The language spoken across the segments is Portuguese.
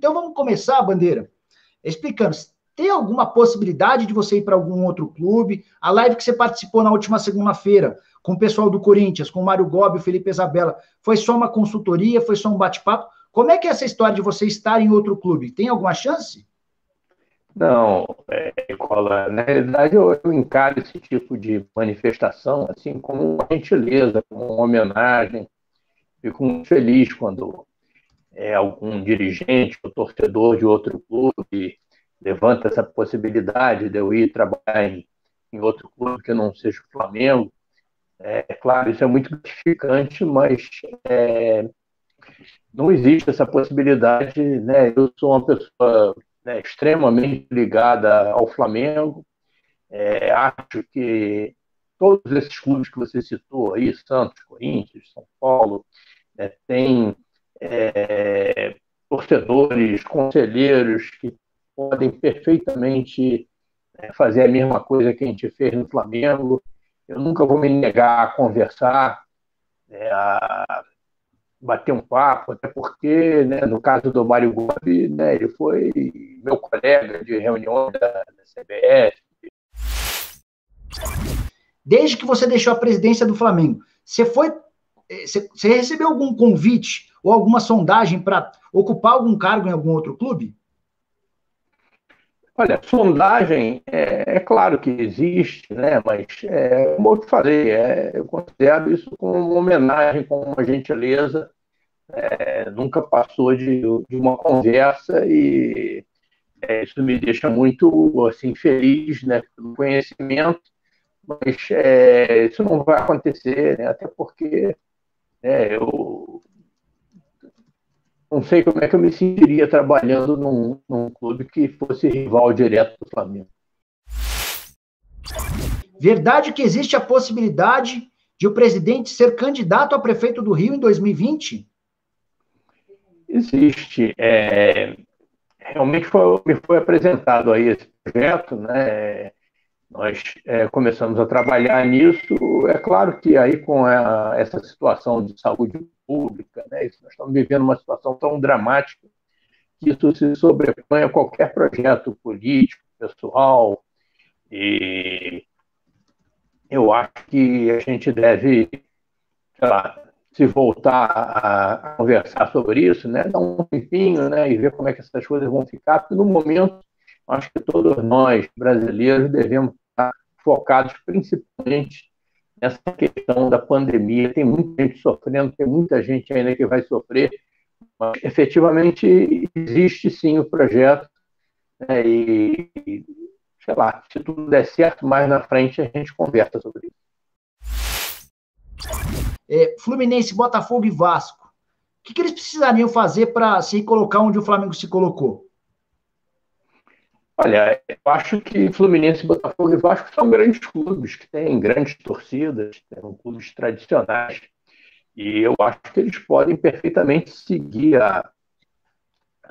Então vamos começar, Bandeira, explicando. Tem alguma possibilidade de você ir para algum outro clube? A live que você participou na última segunda-feira com o pessoal do Corinthians, com o Mário Gobi e o Felipe Isabella, foi só uma consultoria, foi só um bate-papo? Como é que é essa história de você estar em outro clube? Tem alguma chance? Não, Nicola, na realidade eu encaro esse tipo de manifestação assim como uma gentileza, como uma homenagem. Fico muito feliz quando algum dirigente ou torcedor de outro clube levanta essa possibilidade de eu ir trabalhar em outro clube que não seja o Flamengo. É claro, isso é muito gratificante, mas não existe essa possibilidade, né? Eu sou uma pessoa, né, extremamente ligada ao Flamengo. Acho que todos esses clubes que você citou aí, Santos, Corinthians, São Paulo, tem torcedores, conselheiros que podem perfeitamente fazer a mesma coisa que a gente fez no Flamengo. Eu nunca vou me negar a conversar, a bater um papo, até porque, né, no caso do Mário Gobi, né, ele foi meu colega de reunião da CBF. Desde que você deixou a presidência do Flamengo, você recebeu algum convite ou alguma sondagem para ocupar algum cargo em algum outro clube? Olha, sondagem, claro que existe, né? Mas, como eu te falei, eu considero isso como uma homenagem, como uma gentileza. Nunca passou de uma conversa e isso me deixa muito assim, feliz, né, pelo conhecimento, mas isso não vai acontecer, né? Até porque eu não sei como é que eu me sentiria trabalhando num clube que fosse rival direto do Flamengo. Verdade que existe a possibilidade de o presidente ser candidato a prefeito do Rio em 2020? Existe. Realmente me foi apresentado aí esse projeto, né? Nós começamos a trabalhar nisso. É claro que aí com essa situação de saúde pública, né? Nós estamos vivendo uma situação tão dramática que isso se sobrepõe a qualquer projeto político, pessoal, e eu acho que a gente deve, sei lá, se voltar a conversar sobre isso, né? Dar um tempinho, né? E ver como é que essas coisas vão ficar, porque no momento acho que todos nós, brasileiros, devemos estar focados principalmente nessa questão da pandemia. Tem muita gente sofrendo, tem muita gente ainda que vai sofrer, mas efetivamente existe sim o projeto, né? E sei lá, se tudo der certo, mais na frente a gente conversa sobre isso. Fluminense, Botafogo e Vasco. O que eles precisariam fazer para se colocar onde o Flamengo se colocou? Olha, eu acho que Fluminense, Botafogo e Vasco são grandes clubes, que têm grandes torcidas, são clubes tradicionais, e eu acho que eles podem perfeitamente seguir a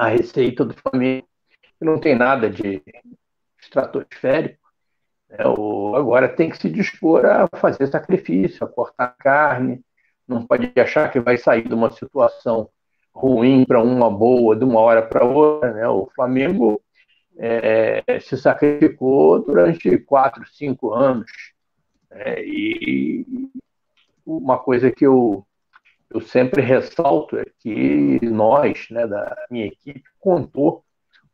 receita do Flamengo, que não tem nada de estratosférico, né? Agora tem que se dispor a fazer sacrifício, a cortar carne, não pode achar que vai sair de uma situação ruim para uma boa, de uma hora para outra, né? O Flamengo se sacrificou durante 4, 5 anos. E uma coisa que eu sempre ressalto é que nós, né, da minha equipe, contou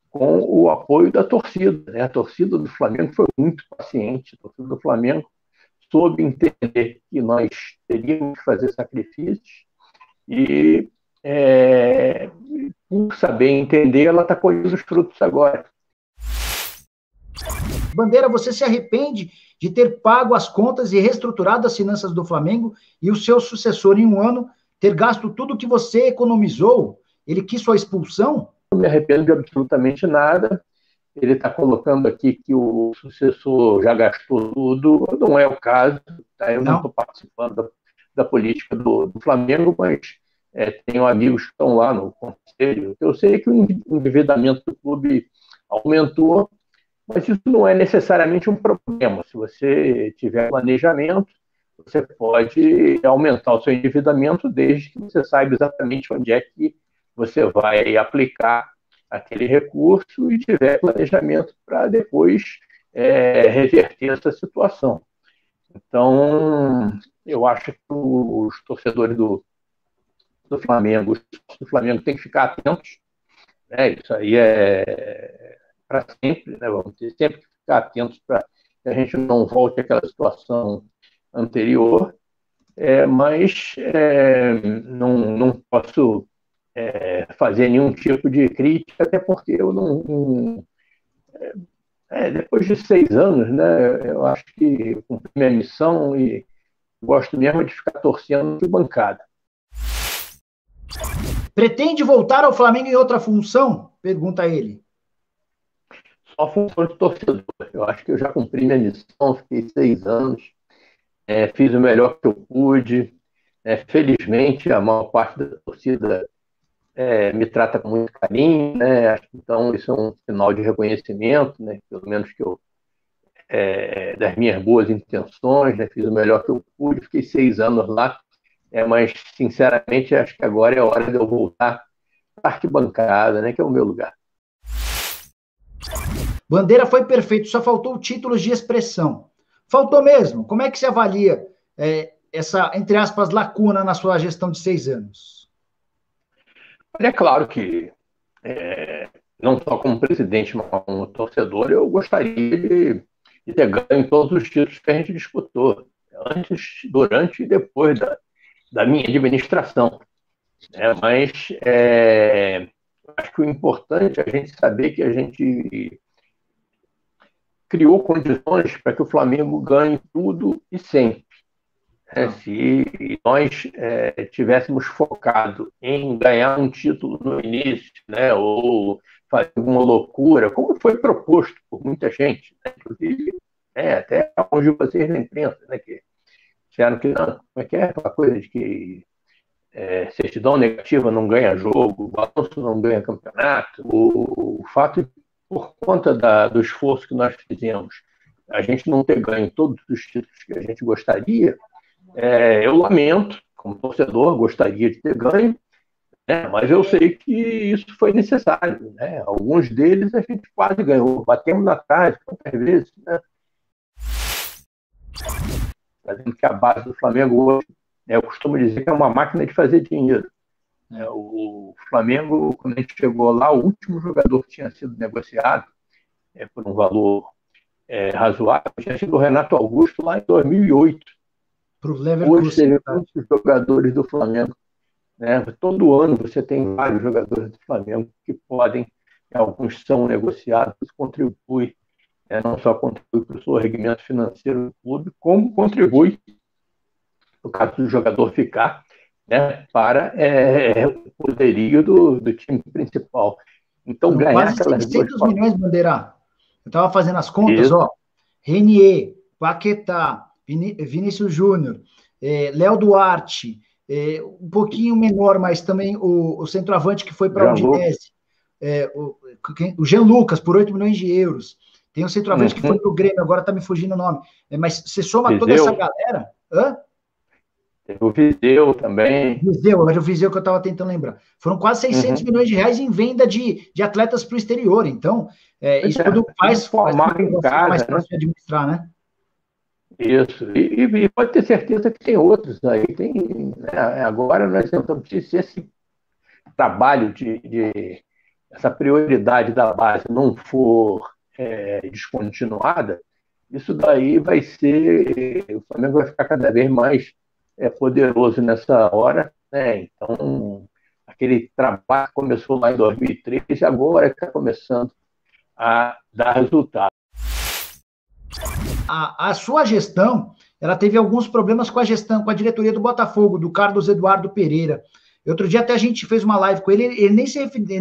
com o apoio da torcida, né? A torcida do Flamengo foi muito paciente, a torcida do Flamengo soube entender que nós teríamos que fazer sacrifícios e, por saber entender, ela está colhendo os frutos agora. Bandeira, você se arrepende de ter pago as contas e reestruturado as finanças do Flamengo e o seu sucessor, em um ano, ter gasto tudo que você economizou? Ele quis sua expulsão? Não me arrependo de absolutamente nada. Ele está colocando aqui que o sucessor já gastou tudo. Não é o caso. Tá? Eu não estou participando da política do Flamengo, mas tenho amigos que estão lá no conselho. Eu sei que o endividamento do clube aumentou, mas isso não é necessariamente um problema. Se você tiver planejamento, você pode aumentar o seu endividamento desde que você saiba exatamente onde é que você vai aplicar aquele recurso e tiver planejamento para depois reverter essa situação. Então, eu acho que os torcedores do Flamengo, os do Flamengo têm que ficar atentos, né? Isso aí é para sempre, né? Vamos ter sempre que ficar atentos para que a gente não volte àquela situação anterior, mas não posso fazer nenhum tipo de crítica, até porque eu não depois de 6 anos, né, eu acho que eu cumpri minha missão e gosto mesmo de ficar torcendo de bancada. Pretende voltar ao Flamengo em outra função? Pergunta ele. Só função de torcedor. Eu acho que eu já cumpri minha missão, fiquei 6 anos, fiz o melhor que eu pude. Felizmente, a maior parte da torcida me trata com muito carinho, né? Então, isso é um sinal de reconhecimento, né? Pelo menos que eu, das minhas boas intenções, né? Fiz o melhor que eu pude, fiquei 6 anos lá, mas, sinceramente, acho que agora é a hora de eu voltar para a arquibancada, né? Que é o meu lugar. Bandeira foi perfeito, só faltou títulos de expressão. Faltou mesmo. Como é que se avalia essa, entre aspas, lacuna na sua gestão de 6 anos? É claro que, não só como presidente, mas como torcedor, eu gostaria de ter ganho todos os títulos que a gente disputou, antes, durante e depois da minha administração. Mas acho que o importante é a gente saber que a gente criou condições para que o Flamengo ganhe tudo e sempre. Se nós tivéssemos focado em ganhar um título no início, né, ou fazer uma loucura, como foi proposto por muita gente, né, inclusive até onde vocês na imprensa, né, que disseram que não, como é que é aquela coisa de que certidão negativa não ganha jogo, balanço não ganha campeonato. O fato de, por conta do esforço que nós fizemos, a gente não ter ganho todos os títulos que a gente gostaria, eu lamento, como torcedor, gostaria de ter ganho, mas eu sei que isso foi necessário. Né? Alguns deles a gente quase ganhou, batemos na trave quantas vezes. Né? Fazendo que a base do Flamengo hoje, eu costumo dizer que é uma máquina de fazer dinheiro. O Flamengo, quando a gente chegou lá, o último jogador que tinha sido negociado por um valor razoável tinha sido o Renato Augusto lá em 2008. Hoje teve muitos jogadores do Flamengo. Né? Todo ano você tem vários jogadores do Flamengo que podem, alguns são negociados, contribui, não só contribui para o sorrimento financeiro do clube, como contribui, no caso do jogador ficar, para o poderio do time principal. Então, foram ganhar quase aquelas 600 milhões, Bandeira. Eu estava fazendo as contas, Renier, Paquetá, Vinícius Júnior, Léo Duarte, um pouquinho menor, mas também o centroavante que foi para a Udinese, o Jean Lucas, por 8 milhões de euros. Tem um centroavante que foi para o Grêmio, agora está me fugindo o nome. Mas você soma toda essa galera... Teve o Viseu também. Era o Viseu que eu estava tentando lembrar. Foram quase 600 milhões de reais em venda de atletas para o exterior. Então, isso tudo faz em casa, mais fácil de administrar, né? Isso. E pode ter certeza que tem outros aí. Agora nós tentamos, se esse trabalho essa prioridade da base não for descontinuada, isso daí vai ser... O Flamengo vai ficar cada vez mais poderoso nessa hora, né? Então, aquele trabalho que começou lá em 2013, agora está começando a dar resultado. A sua gestão, ela teve alguns problemas com a diretoria do Botafogo, do Carlos Eduardo Pereira. Outro dia até a gente fez uma live com ele, ele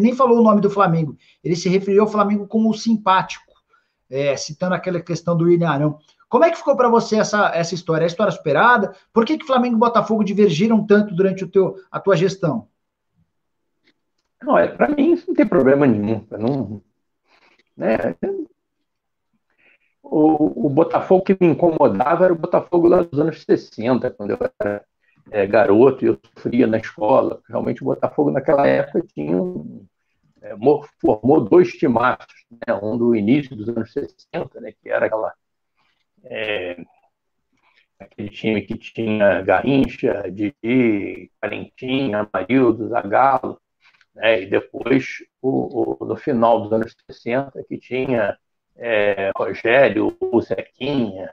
nem falou o nome do Flamengo, ele se referiu ao Flamengo como simpático, citando aquela questão do William Arão. Como é que ficou para você essa história? É a história superada? Por que Flamengo e Botafogo divergiram tanto durante a tua gestão? Não, para mim isso não tem problema nenhum. O Botafogo que me incomodava era o Botafogo lá dos anos 60, quando eu era garoto e eu sofria na escola. Realmente o Botafogo naquela época tinha formou dois timaços, né? Um do início dos anos 60, né? Que era aquele time que tinha Garrincha, Didi, Valentim, Amarildo, Zagallo, né? E depois, no final dos anos 60, que tinha Rogério, o Zequinha,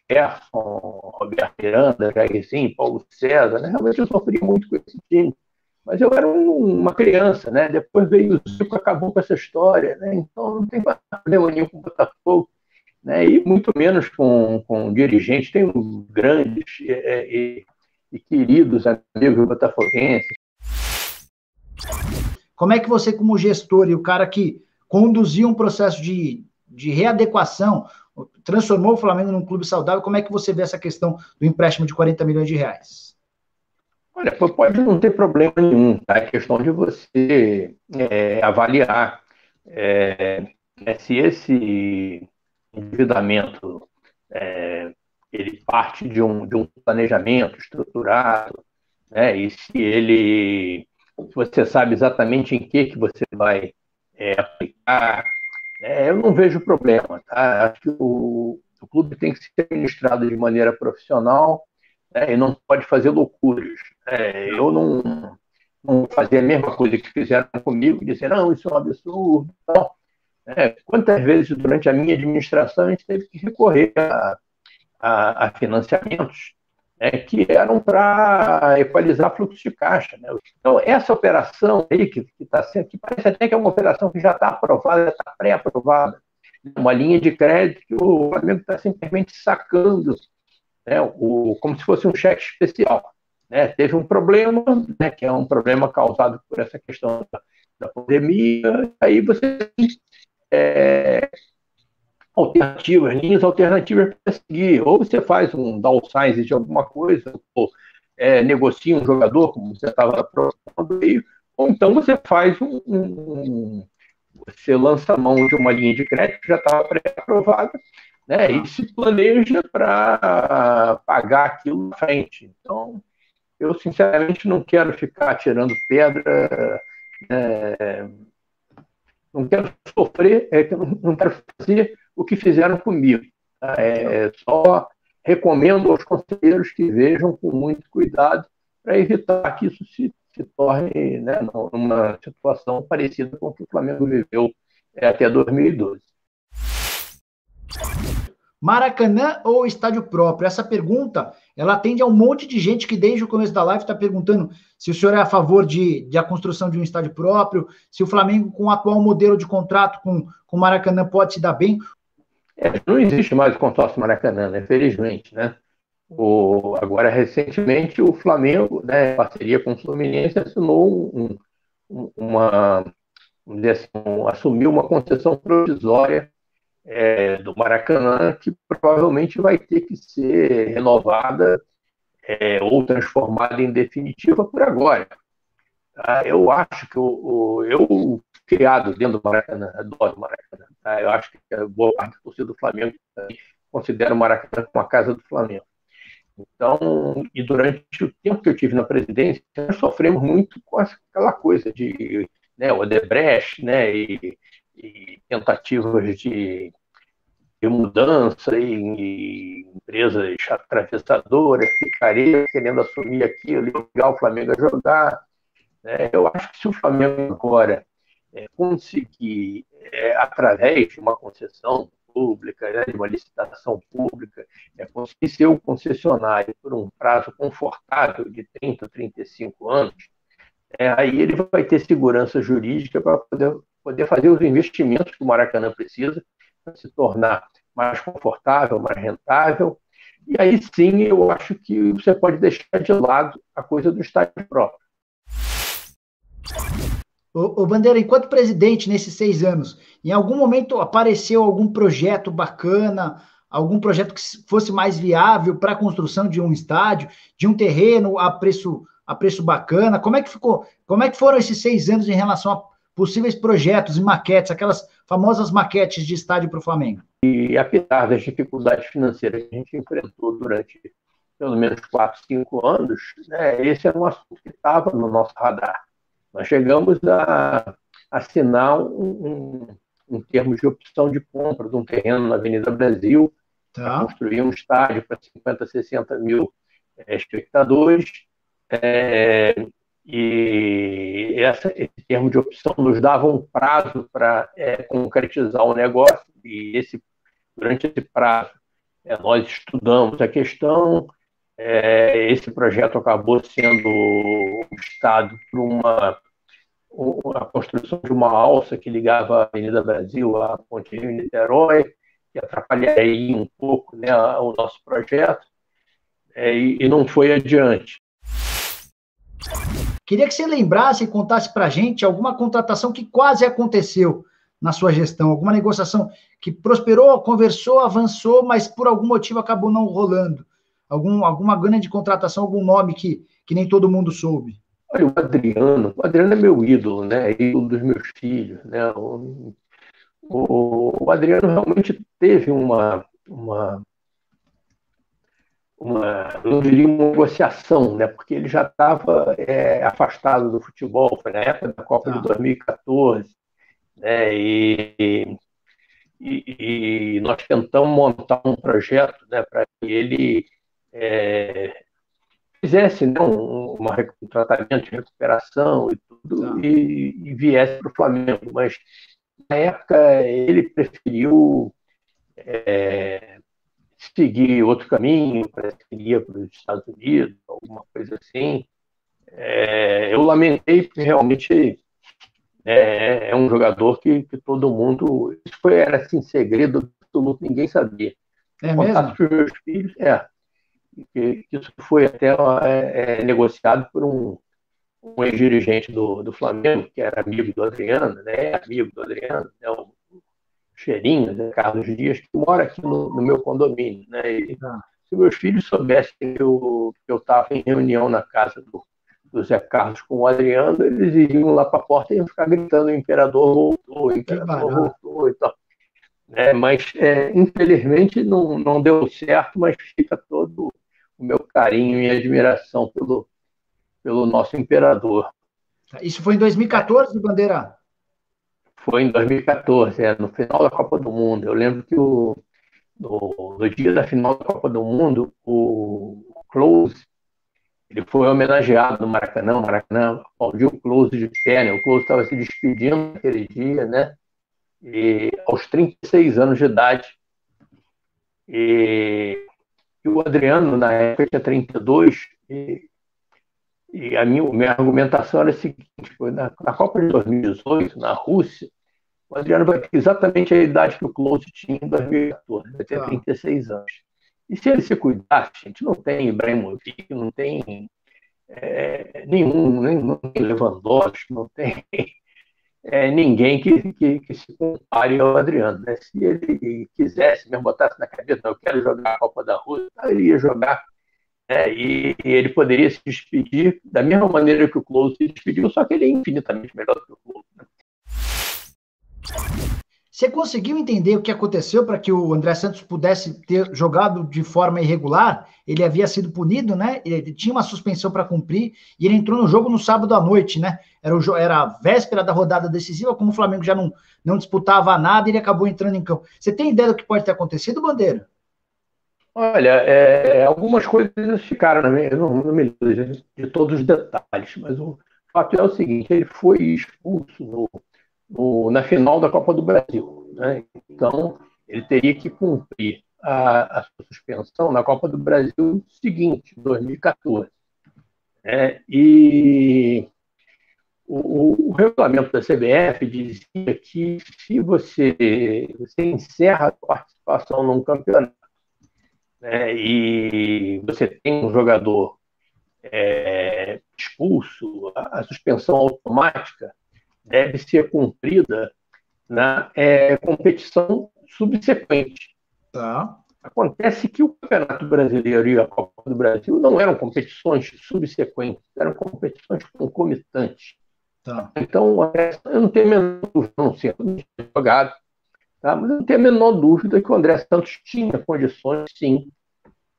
Gerson, Roberto Miranda, Jairzinho, Paulo César, né? Realmente eu sofri muito com esse time. Mas eu era uma criança, né? Depois veio o Zico, acabou com essa história, né? Então não tem problema nenhum com o Botafogo, né? E muito menos com dirigentes. Tem grandes e queridos amigos botafoguenses. Como é que você, como gestor e o cara que conduziu um processo de readequação, transformou o Flamengo num clube saudável, como é que você vê essa questão do empréstimo de 40 milhões de reais? Olha, pode não ter problema nenhum, tá? É questão de você avaliar se esse endividamento ele parte de um planejamento estruturado, né? E se você sabe exatamente em que você vai aplicar. Eu não vejo problema, tá? Acho que o clube tem que ser administrado de maneira profissional, né? E não pode fazer loucuras. Eu não fazia a mesma coisa que fizeram comigo, dizer, não, isso é um absurdo. Não. Quantas vezes durante a minha administração a gente teve que recorrer a financiamentos, né, que eram para equalizar fluxo de caixa, né? Então, essa operação aí que está sendo, que parece até que é uma operação que já está aprovada, já está pré-aprovada, uma linha de crédito que o Flamengo está simplesmente sacando, né, como se fosse um cheque especial. Né? Teve um problema, né, que é um problema causado por essa questão da pandemia, aí você linhas alternativas para seguir. Ou você faz um downsize de alguma coisa, ou negocia um jogador, como você estava propondo aí, ou então você faz você lança a mão de uma linha de crédito que já estava pré-aprovada, né, e se planeja para pagar aquilo na frente. Então, eu sinceramente não quero ficar tirando pedra, não quero sofrer, não quero fazer o que fizeram comigo. Só recomendo aos conselheiros que vejam com muito cuidado para evitar que isso se torne, né, uma situação parecida com o que o Flamengo viveu até 2012. Maracanã ou estádio próprio? Essa pergunta, ela atende a um monte de gente que desde o começo da live está perguntando se o senhor é a favor de a construção de um estádio próprio, se o Flamengo, com o atual modelo de contrato com o Maracanã, pode se dar bem. Não existe mais o consórcio Maracanã, né? Felizmente, né? Agora, recentemente, o Flamengo, né, em parceria com o Fluminense, assinou vamos dizer assim, assumiu uma concessão provisória do Maracanã, que provavelmente vai ter que ser renovada ou transformada em definitiva por agora. Tá? Eu acho que eu criado dentro do Maracanã, adoro o Maracanã. Tá? Eu acho que boa parte da torcida do Flamengo considera o Maracanã como a casa do Flamengo. Então, e durante o tempo que eu tive na presidência, nós sofremos muito com aquela coisa de Odebrecht, né, e tentativas de mudança e empresas atravessadoras, picaretas, querendo assumir aquilo e obrigar o Flamengo a jogar. Eu acho que se o Flamengo agora conseguir, através de uma concessão pública, de uma licitação pública, conseguir ser o concessionário por um prazo confortável de 30, 35 anos, aí ele vai ter segurança jurídica para poder fazer os investimentos que o Maracanã precisa para se tornar mais confortável, mais rentável. E aí sim eu acho que você pode deixar de lado a coisa do estádio próprio. Ô Bandeira, enquanto presidente nesses 6 anos, em algum momento apareceu algum projeto bacana, algum projeto que fosse mais viável para a construção de um estádio, de um terreno a preço bacana? Como é que ficou? Como é que foram esses 6 anos em relação a possíveis projetos e maquetes, aquelas famosas maquetes de estádio para o Flamengo? E apesar das dificuldades financeiras que a gente enfrentou durante pelo menos 4, 5 anos, esse era um assunto que estava no nosso radar. Nós chegamos a assinar um termo de opção de compra de um terreno na Avenida Brasil para construir um estádio para 50, 60 mil espectadores. E esse termo de opção nos dava um prazo para concretizar o negócio, e durante esse prazo nós estudamos a questão. Esse projeto acabou sendo obstado por a construção de uma alça que ligava a Avenida Brasil à Ponte Rio-Niterói, que atrapalharia um pouco, né, o nosso projeto, e não foi adiante. Queria que você lembrasse e contasse para a gente alguma contratação que quase aconteceu na sua gestão, alguma negociação que prosperou, conversou, avançou, mas por algum motivo acabou não rolando. Alguma grande contratação, algum nome que nem todo mundo soube. Olha, o Adriano é meu ídolo, né? É ídolo dos meus filhos, né? O Adriano realmente teve não diria uma negociação, né? Porque ele já estava afastado do futebol, foi na época da Copa de 2014, né? E nós tentamos montar um projeto, né, para que ele fizesse, né, um tratamento de recuperação e tudo, e viesse para o Flamengo. Mas na época ele preferiu seguir outro caminho, parece que ia para os Estados Unidos, alguma coisa assim. Eu lamentei, porque realmente é um jogador que todo mundo... Isso era assim, segredo absoluto, ninguém sabia. Mesmo? Para os meus filhos, que isso foi até negociado por um ex-dirigente do Flamengo, que era amigo do Adriano, né? Amigo do Adriano, né? O Cheirinho, né? Carlos Dias, que mora aqui no meu condomínio, né? E se meus filhos soubessem que eu estava em reunião na casa do Zé Carlos com o Adriano, eles iriam lá para a porta e iam ficar gritando: o imperador voltou, o imperador voltou e tal. Mas, infelizmente, não deu certo, mas fica todo o meu carinho e admiração pelo nosso imperador. Isso foi em 2014, Bandeira? Foi em 2014, no final da Copa do Mundo. Eu lembro que no dia da final da Copa do Mundo, o Klose, ele foi homenageado no Maracanã. O Maracanã aplaudiu o Klose de pé, né? O Klose estava se despedindo naquele dia, né? E aos 36 anos de idade. E o Adriano, na época, tinha 32, e a minha argumentação era a seguinte: foi na Copa de 2018, na Rússia, o Adriano vai ter exatamente a idade que o Klose tinha em 2014, vai ter 36 anos. E se ele se cuidar, gente, não tem Ibrahimovic, não tem nem Lewandowski, não tem ninguém que se compare ao Adriano, né? Se ele quisesse, mesmo botasse na cabeça: eu quero jogar a Copa da Rússia, ele ia jogar. E ele poderia se despedir da mesma maneira que o Klose se despediu, só que ele é infinitamente melhor do que o Klose, né? Você conseguiu entender o que aconteceu para que o André Santos pudesse ter jogado de forma irregular? Ele havia sido punido, né? Ele tinha uma suspensão para cumprir e ele entrou no jogo no sábado à noite, né? Era a véspera da rodada decisiva, como o Flamengo já não disputava nada, ele acabou entrando em campo. Você tem ideia do que pode ter acontecido, Bandeira? Olha, algumas coisas ficaram na minha... Eu não me lembro de todos os detalhes, mas o fato é o seguinte: ele foi expulso na final da Copa do Brasil, né? Então, ele teria que cumprir a sua suspensão na Copa do Brasil seguinte, 2014. E o regulamento da CBF dizia que se você encerra a participação num campeonato, né, e você tem um jogador expulso, a suspensão automática deve ser cumprida na competição subsequente. Acontece que o Campeonato Brasileiro e a Copa do Brasil não eram competições subsequentes, eram competições concomitantes. Então, eu não tenho a menor dúvida, não sei, jogado, mas eu não tenho a menor dúvida que o André Santos tinha condições, sim,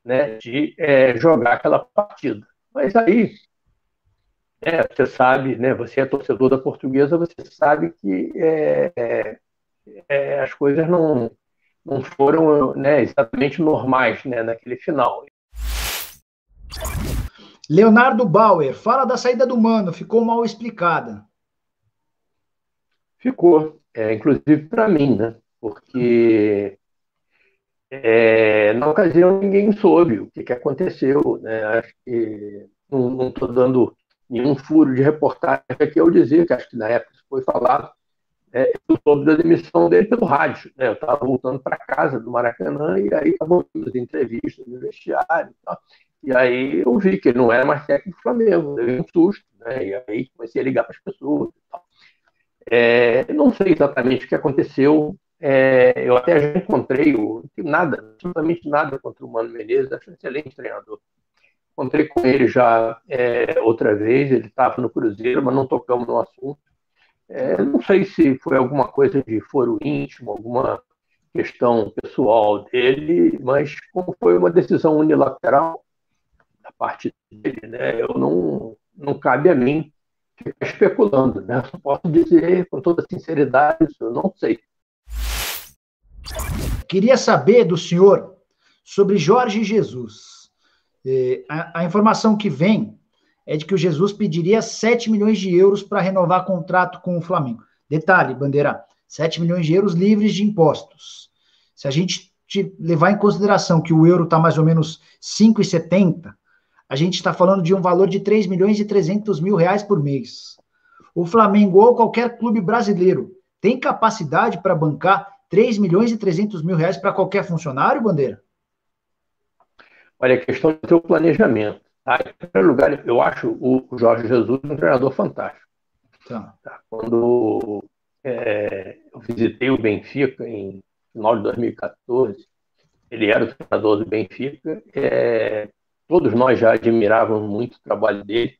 né, de jogar aquela partida. Mas aí Você sabe, né? Você é torcedor da Portuguesa, você sabe que as coisas não foram, né, exatamente normais, né, naquele final. Leonardo Bauer, fala da saída do Mano, ficou mal explicada. Ficou, inclusive para mim, né? Porque na ocasião ninguém soube o que aconteceu, né? Acho que não estou dando nenhum furo de reportagem aqui ao dizer que acho que na época foi falado. Eu soube da demissão dele pelo rádio, né? Eu estava voltando para casa do Maracanã e aí estavam as entrevistas no vestiário e tal. E aí eu vi que ele não era mais técnico do Flamengo, deu um susto, né? E aí comecei a ligar para as pessoas e tal. Não sei exatamente o que aconteceu. Eu até já encontrei, não tenho nada, absolutamente nada contra o Mano Menezes, acho um excelente treinador. Encontrei com ele já outra vez, ele estava no Cruzeiro, mas não tocamos no assunto. Não sei se foi alguma coisa de foro íntimo, alguma questão pessoal dele, mas como foi uma decisão unilateral da parte dele, né, não cabe a mim ficar especulando, né? Só posso dizer com toda sinceridade, isso eu não sei. Queria saber do senhor sobre Jorge Jesus. A informação que vem é de que o Jesus pediria 7 milhões de euros para renovar contrato com o Flamengo. Detalhe, Bandeira, 7 milhões de euros livres de impostos. Se a gente levar em consideração que o euro está mais ou menos 5,70, a gente está falando de um valor de 3 milhões e 300 mil reais por mês. O Flamengo ou qualquer clube brasileiro tem capacidade para bancar 3 milhões e 300 mil reais para qualquer funcionário, Bandeira? Olha, a questão do seu planejamento. Tá? Em primeiro lugar, eu acho o Jorge Jesus um treinador fantástico. Tá. Quando eu visitei o Benfica em final de 2014, ele era o treinador do Benfica. Todos nós já admirávamos muito o trabalho dele,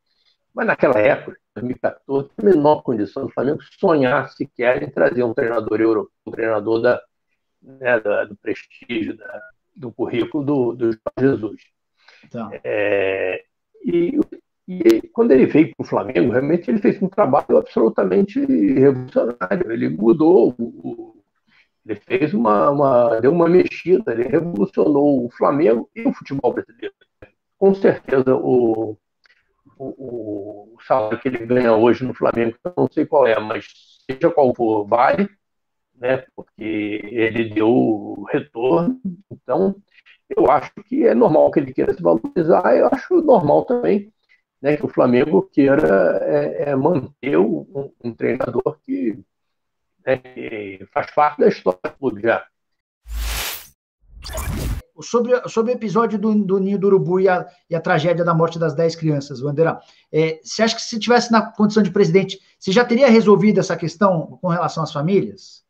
mas naquela época, 2014, a menor condição do Flamengo sonhar sequer em trazer um treinador europeu, um treinador do prestígio, do currículo do Jorge Jesus. Tá. E quando ele veio para o Flamengo, realmente ele fez um trabalho absolutamente revolucionário. Ele mudou, ele fez deu uma mexida, ele revolucionou o Flamengo e o futebol brasileiro. Com certeza, o salário que ele ganha hoje no Flamengo, eu não sei qual é, mas seja qual for, vale, né? Porque ele deu retorno. Então, eu acho que é normal que ele queira se valorizar. Eu acho normal também, né, que o Flamengo queira manter um treinador que faz parte da história do clube já. Sobre o episódio do Ninho do Urubu e a tragédia da morte das 10 crianças, Bandeira, você acha que se tivesse na condição de presidente, você já teria resolvido essa questão com relação às famílias?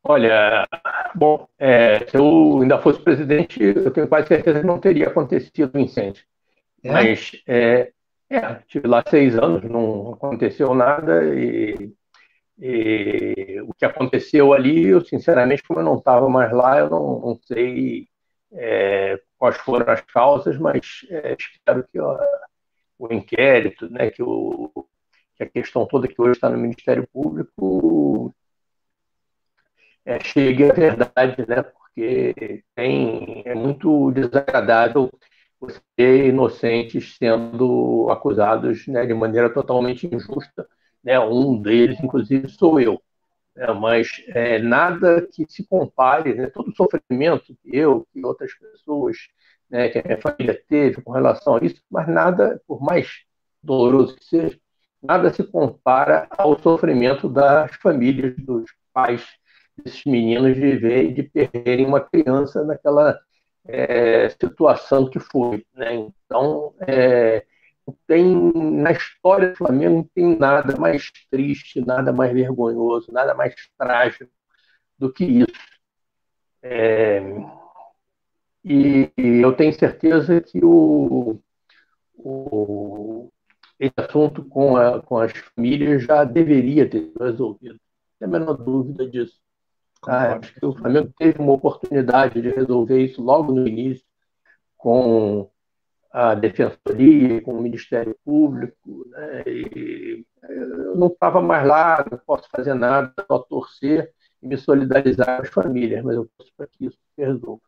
Olha, bom, se eu ainda fosse presidente, eu tenho quase certeza que não teria acontecido o incêndio. Mas tive lá 6 anos, não aconteceu nada e o que aconteceu ali, eu sinceramente, como eu não estava mais lá, eu não sei quais foram as causas, mas espero que o inquérito, né, que a questão toda que hoje está no Ministério Público chegue à verdade, né, porque é muito desagradável você ter inocentes sendo acusados, né, de maneira totalmente injusta. Né, um deles, inclusive, sou eu. Mas nada que se compare, né, todo o sofrimento que eu e outras pessoas, né, que a minha família teve com relação a isso, mas nada, por mais doloroso que seja, nada se compara ao sofrimento das famílias, dos pais desses meninos de ver e de perderem uma criança naquela situação que foi. Né? Então, na história do Flamengo não tem nada mais triste, nada mais vergonhoso, nada mais trágico do que isso. E eu tenho certeza que esse assunto com as famílias já deveria ter sido resolvido. Não tem a menor dúvida disso. Acho que o Flamengo teve uma oportunidade de resolver isso logo no início, com a Defensoria, com o Ministério Público, né? E eu não estava mais lá, não posso fazer nada, só torcer e me solidarizar com as famílias, mas eu torço para que isso se resolva.